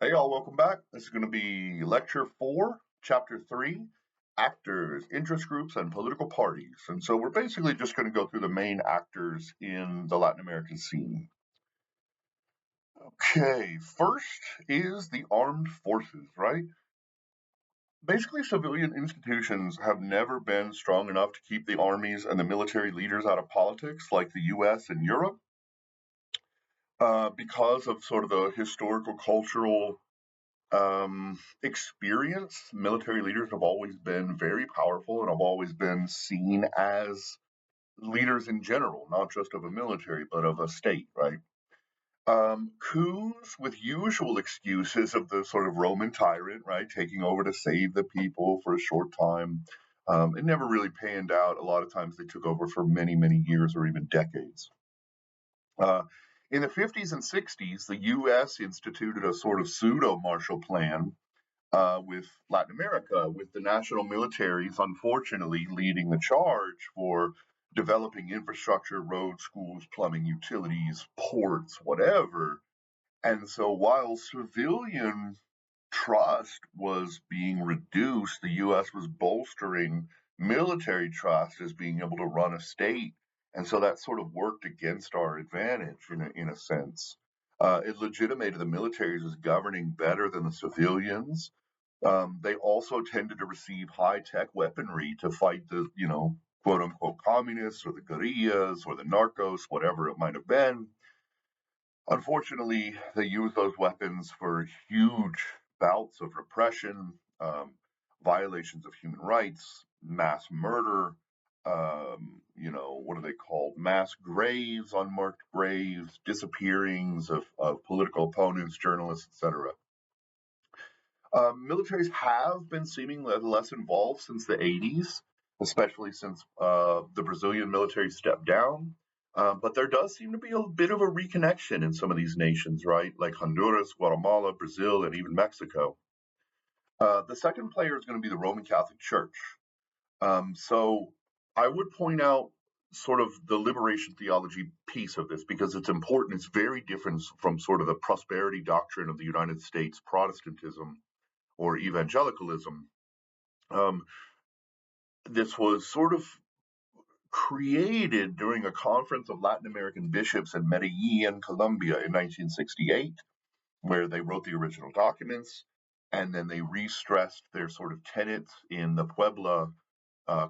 Hey, y'all, welcome back. This is going to be Lecture 4, Chapter 3, Actors, Interest Groups, and Political Parties. And so we're basically just going to go through the main actors in the Latin American scene. Okay, first is the armed forces, right? Basically, civilian institutions have never been strong enough to keep the armies and the military leaders out of politics like the US and Europe because of sort of the historical, cultural experience. Military leaders have always been very powerful and have always been seen as leaders in general, not just of a military, but of a state, right? Coups with usual excuses of the sort of Roman tyrant, right, taking over to save the people for a short time. It never really panned out. A lot of times they took over for many, many years or even decades. Uh, in the 50s and 60s, the US instituted a sort of pseudo Marshall Plan with Latin America, with the national militaries unfortunately leading the charge for developing infrastructure, roads, schools, plumbing, utilities, ports, whatever. And so while civilian trust was being reduced, the US was bolstering military trust as being able to run a state. And so that sort of worked against our advantage in a sense. It legitimated the militaries as governing better than the civilians. They also tended to receive high tech weaponry to fight the, quote unquote communists or the guerrillas or the narcos, whatever it might have been. Unfortunately, they used those weapons for huge bouts of repression, violations of human rights, mass murder, what are they called? Mass graves, unmarked graves, disappearings of political opponents, journalists, etc. Militaries have been seemingly less involved since the 80s, especially since the Brazilian military stepped down. But there does seem to be a bit of a reconnection in some of these nations, right? Like Honduras, Guatemala, Brazil, and even Mexico. The second player is going to be the Roman Catholic Church. So I would point out sort of the liberation theology piece of this because it's important. It's very different from sort of the prosperity doctrine of the United States Protestantism or evangelicalism. Um, this was sort of created during a conference of Latin American bishops in Medellin, Colombia in 1968, where they wrote the original documents and then they re-stressed their sort of tenets in the Puebla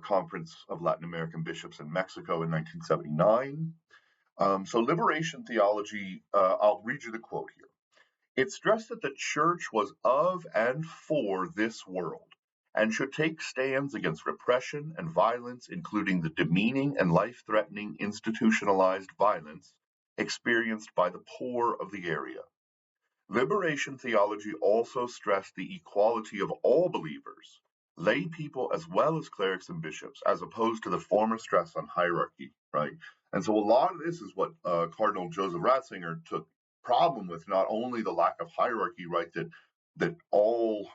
Conference of Latin American Bishops in Mexico in 1979. So liberation theology, I'll read you the quote here. It stressed that the church was of and for this world and should take stands against repression and violence, including the demeaning and life threatening institutionalized violence experienced by the poor of the area. Liberation theology also stressed the equality of all believers, lay people as well as clerics and bishops, as opposed to the former stress on hierarchy, right? And so a lot of this is what Cardinal Joseph Ratzinger took problem with, not only the lack of hierarchy, right, that all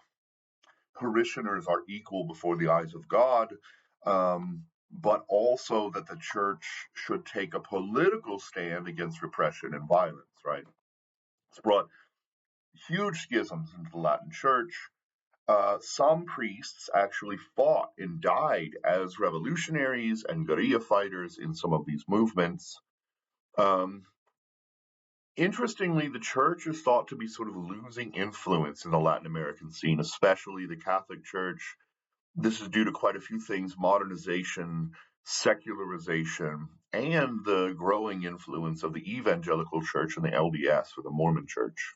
parishioners are equal before the eyes of God, but also that the church should take a political stand against repression and violence, right? It's brought huge schisms into the Latin church. Some priests actually fought and died as revolutionaries and guerrilla fighters in some of these movements. Um, Interestingly, the church is thought to be sort of losing influence in the Latin American scene, especially the Catholic Church. This is due to quite a few things: modernization, secularization, and the growing influence of the evangelical church and the LDS, or the Mormon church.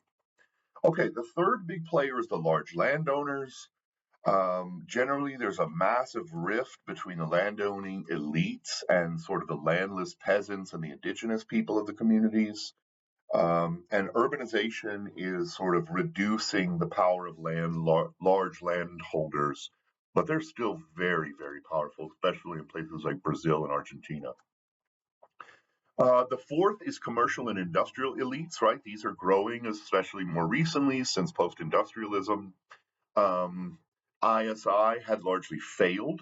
Okay, the third big player is the large landowners. Generally, there's a massive rift between the landowning elites and sort of the landless peasants and the indigenous people of the communities. And urbanization is sort of reducing the power of large landholders, but they're still very, very powerful, especially in places like Brazil and Argentina. The fourth is commercial and industrial elites, right? These are growing, especially more recently since post industrialism. Um, ISI had largely failed,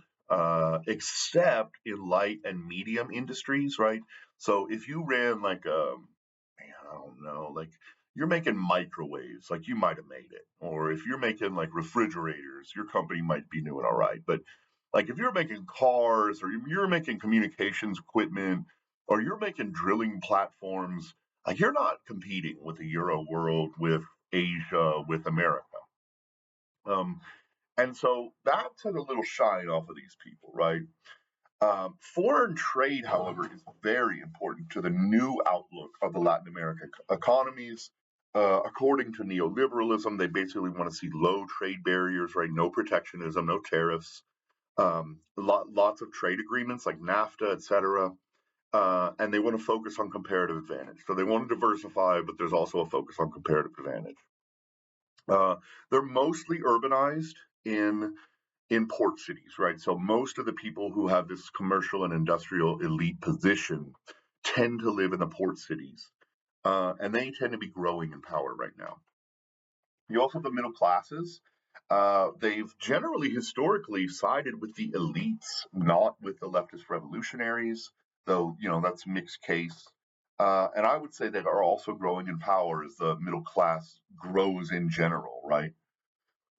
except in light and medium industries, right? So if you ran like I don't know, like you're making microwaves, like you might have made it. Or if you're making like refrigerators, your company might be doing all right. But like if you're making cars or you're making communications equipment or you're making drilling platforms, like you're not competing with the Euro world, with Asia, with America. Um, and so that took a little shine off of these people, right? Foreign trade, however, is very important to the new outlook of the Latin American economies. According to neoliberalism, they basically want to see low trade barriers, right? No protectionism, no tariffs, lots of trade agreements like NAFTA, etc. And they want to focus on comparative advantage. So they want to diversify, but there's also a focus on comparative advantage. Uh, they're mostly urbanized in port cities, right? So most of the people who have this commercial and industrial elite position tend to live in the port cities, and they tend to be growing in power right now. You also have the middle classes. They've generally historically sided with the elites, not with the leftist revolutionaries, though, that's a mixed case. And I would say they are also growing in power as the middle class grows in general, right?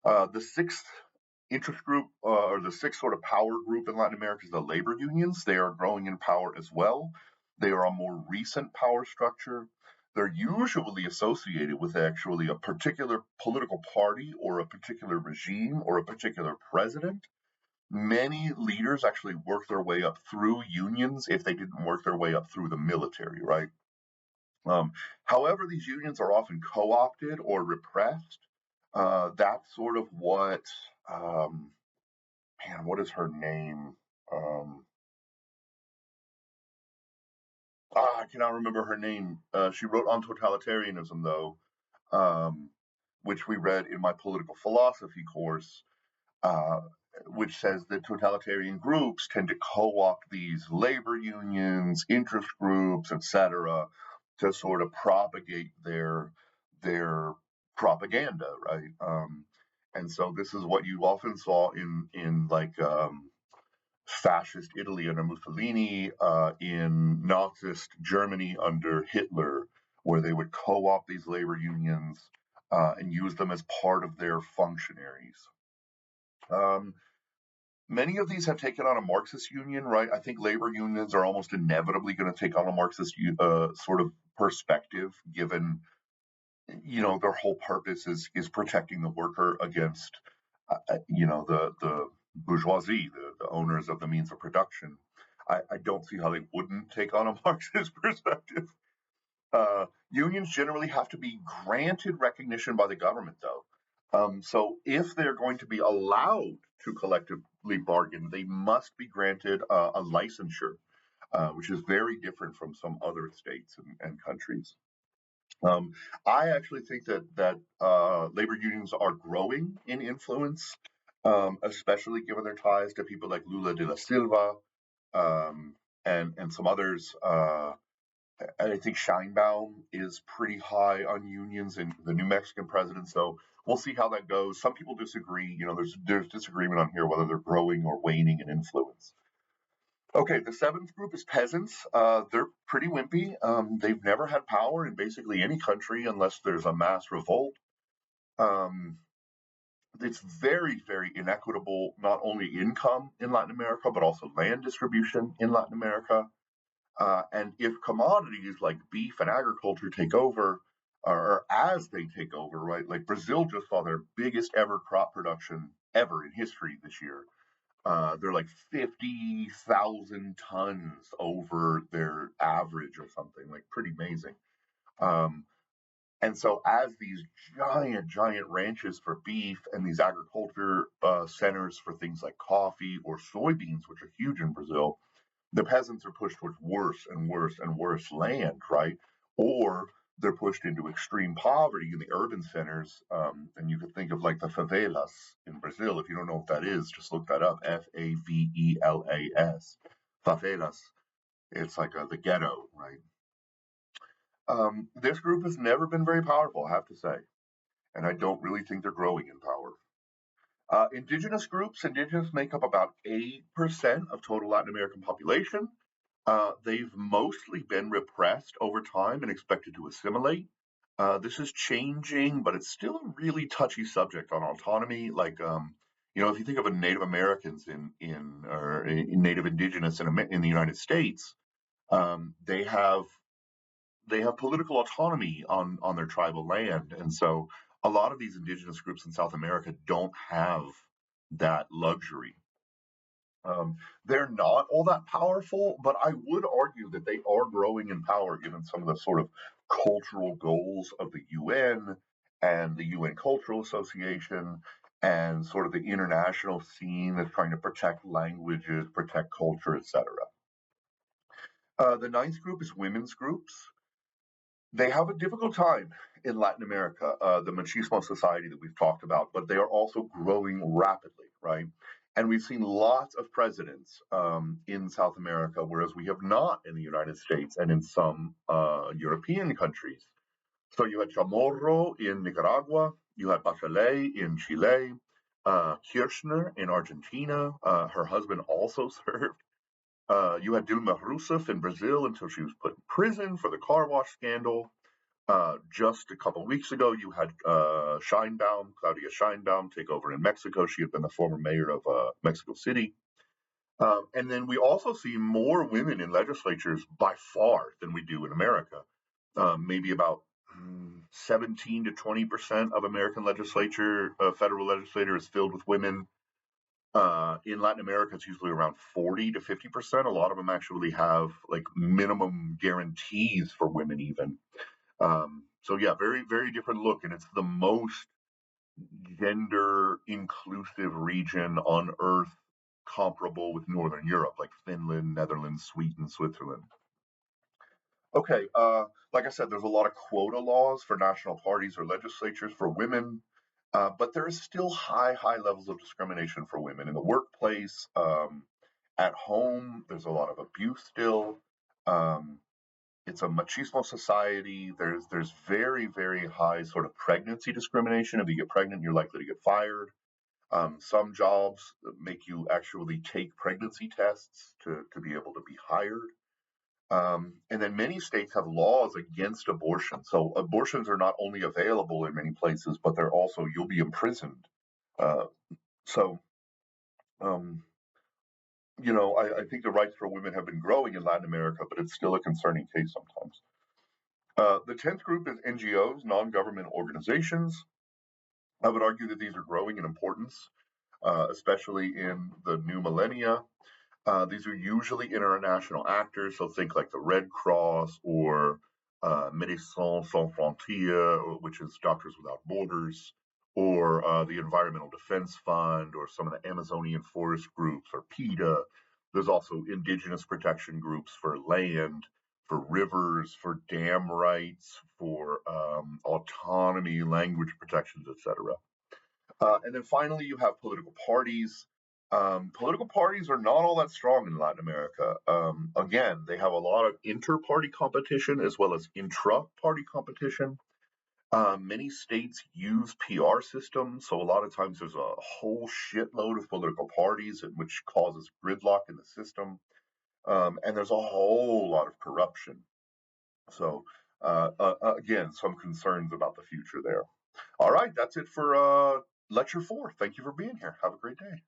The sixth interest group, or the sixth sort of power group in Latin America, is the labor unions. They are growing in power as well. They are a more recent power structure. They're usually associated with actually a particular political party or a particular regime or a particular president. Many leaders actually work their way up through unions if they didn't work their way up through the military, right? Um, However, these unions are often co opted or repressed. That's sort of what um, man, what is her name? Um, I cannot remember her name. She wrote on totalitarianism, though, um, which we read in my political philosophy course, uh, which says that totalitarian groups tend to co-opt these labor unions, interest groups, etc., to sort of propagate their propaganda, right? And so this is what you often saw in like fascist Italy under Mussolini, in Nazist Germany under Hitler, where they would co opt these labor unions and use them as part of their functionaries. Um, Many of these have taken on a Marxist union, right? I think labor unions are almost inevitably going to take on a Marxist sort of perspective, given their whole purpose is protecting the worker against the bourgeoisie, the owners of the means of production. I don't see how they wouldn't take on a Marxist perspective. Unions generally have to be granted recognition by the government, though. So if they're going to be allowed to collectively bargain, they must be granted a licensure, which is very different from some other states and countries. Um, I actually think that labor unions are growing in influence, especially given their ties to people like Lula de la Silva, um, and some others. I think Scheinbaum is pretty high on unions and the New Mexican president. So we'll see how that goes. Some people disagree. There's disagreement on here whether they're growing or waning in influence. Okay, the seventh group is peasants. They're pretty wimpy. They've never had power in basically any country unless there's a mass revolt. Um, it's very, very inequitable, not only income in Latin America, but also land distribution in Latin America. And if commodities like beef and agriculture take over, or as they take over, right? Like Brazil just saw their biggest ever crop production ever in history this year. They're like 50,000 tons over their average or something, like pretty amazing. Um, and so, as these giant, giant ranches for beef and these agriculture centers for things like coffee or soybeans, which are huge in Brazil, the peasants are pushed towards worse and worse and worse land, right? Or they're pushed into extreme poverty in the urban centers. And you could think of like the favelas in Brazil. If you don't know what that is, just look that up. Favelas. Favelas. It's like the ghetto, right? This group has never been very powerful, I have to say. And I don't really think they're growing in power. Indigenous make up about 8% of total Latin American population. They've mostly been repressed over time and expected to assimilate. This is changing, but it's still a really touchy subject on autonomy. If you think of a Native Americans in Native Indigenous in the United States, they have political autonomy on their tribal land, and so a lot of these indigenous groups in South America don't have that luxury. Um, they're not all that powerful, but I would argue that they are growing in power given some of the sort of cultural goals of the UN and the UN Cultural Association and sort of the international scene that's trying to protect languages, protect culture, etc. The ninth group is women's groups. They have a difficult time in Latin America, the machismo society that we've talked about, but they are also growing rapidly, right? And we've seen lots of presidents in South America, whereas we have not in the United States and in some European countries. So you had Chamorro in Nicaragua, you had Bachelet in Chile, Kirchner in Argentina. Her husband also served. You had Dilma Rousseff in Brazil until she was put in prison for the car wash scandal. Just a couple of weeks ago, you had Claudia Scheinbaum, take over in Mexico. She had been the former mayor of Mexico City. And then we also see more women in legislatures by far than we do in America. Maybe about 17 to 20% of American legislature, federal legislature, is filled with women. In Latin America, it's usually around 40 to 50%. A lot of them actually have like minimum guarantees for women, even. So yeah, very, very different look, and it's the most gender inclusive region on Earth, comparable with Northern Europe, like Finland, Netherlands, Sweden, Switzerland. Okay, like I said, there's a lot of quota laws for national parties or legislatures for women, but there is still high levels of discrimination for women in the workplace, at home. There's a lot of abuse still. Um, it's a machismo society. There's very high sort of pregnancy discrimination. If you get pregnant, you're likely to get fired. Some jobs make you actually take pregnancy tests to be able to be hired. And then many states have laws against abortion. So abortions are not only available in many places, but they're also, you'll be imprisoned. Uh, so, um, I think the rights for women have been growing in Latin America, but it's still a concerning case sometimes. The 10th group is NGOs, non government organizations. I would argue that these are growing in importance, especially in the new millennia. These are usually international actors, so think like the Red Cross or Médecins Sans Frontières, which is Doctors Without Borders, or the Environmental Defense Fund, or some of the Amazonian forest groups, or PETA. There's also indigenous protection groups for land, for rivers, for dam rights, for autonomy, language protections, etc. And then finally, you have political parties. Political parties are not all that strong in Latin America. Again, they have a lot of inter-party competition as well as intra-party competition. Many states use PR systems, so a lot of times there's a whole shitload of political parties, which causes gridlock in the system. And there's a whole lot of corruption. So, again, some concerns about the future there. All right, that's it for lecture 4. Thank you for being here. Have a great day.